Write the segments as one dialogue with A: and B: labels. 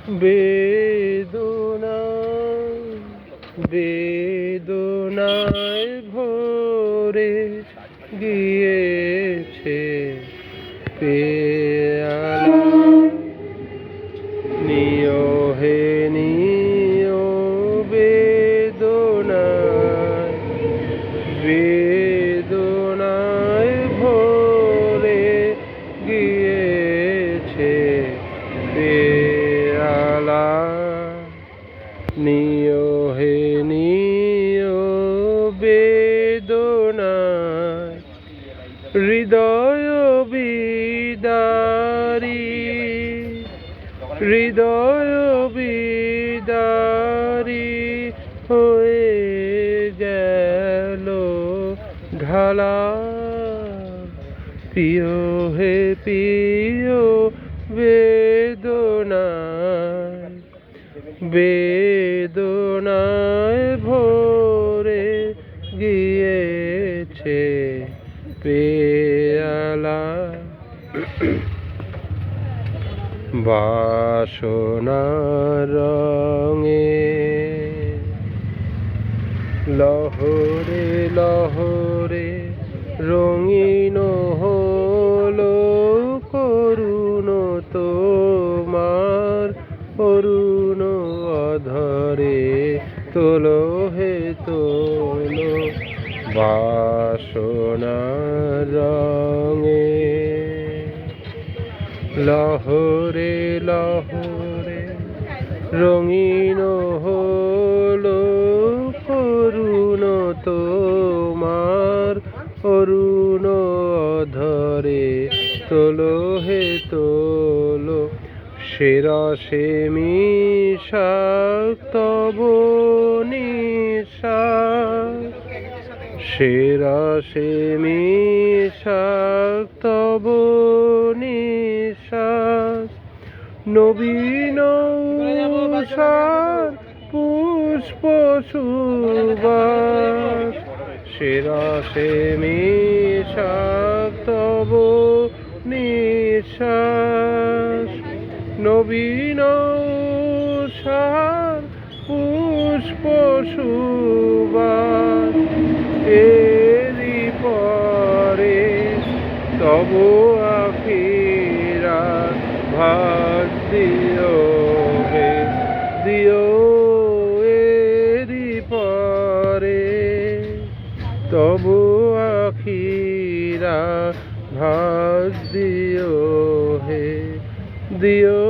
A: বেদনায় বেদনায় ভরে গিয়েছে পেয়ালা। নিও হে নিও বেদনায় বেদনায় ভরে গিয়েছে পেয়ালা। নিও হে নিও বেদনায় হৃদয় বিদারী হৃদয় বিদারী হয়ে গেল ঢালা। প্রিয় হে প্রিয় বেদনায় বেদনায় ভরে গিয়েছে পেয়ালা। বাসনার রঙে লহরে লহরে রঙিন হলো করুণ তোমার অরুণ অধরে। তোলো হে তোলো বাসনার রঙে লহরে লহরে রঙিন হলো করুণ তোমার অরুণ অধরে। তোলো হে তোলো সে রসে মিশাক তব নিঃশ্বাস সে রসে মিশাক তব নিঃশ্বাস। নবীন উষার পুষ্প সুবাস সে রসে মিশাক তব নিঃশ্বাস। নবীন উষার পুষ্প সুবাস এরি পরে তব আখিরা ভাগ দিও হে দিও। এরি পরে তব আখিরা ভাগ দিও হে দিও।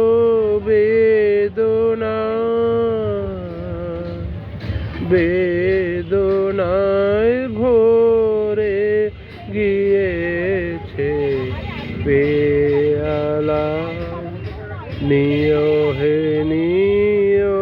A: বেদনায় ভরে গিয়েছে পেয়ালা। নিও হে নিও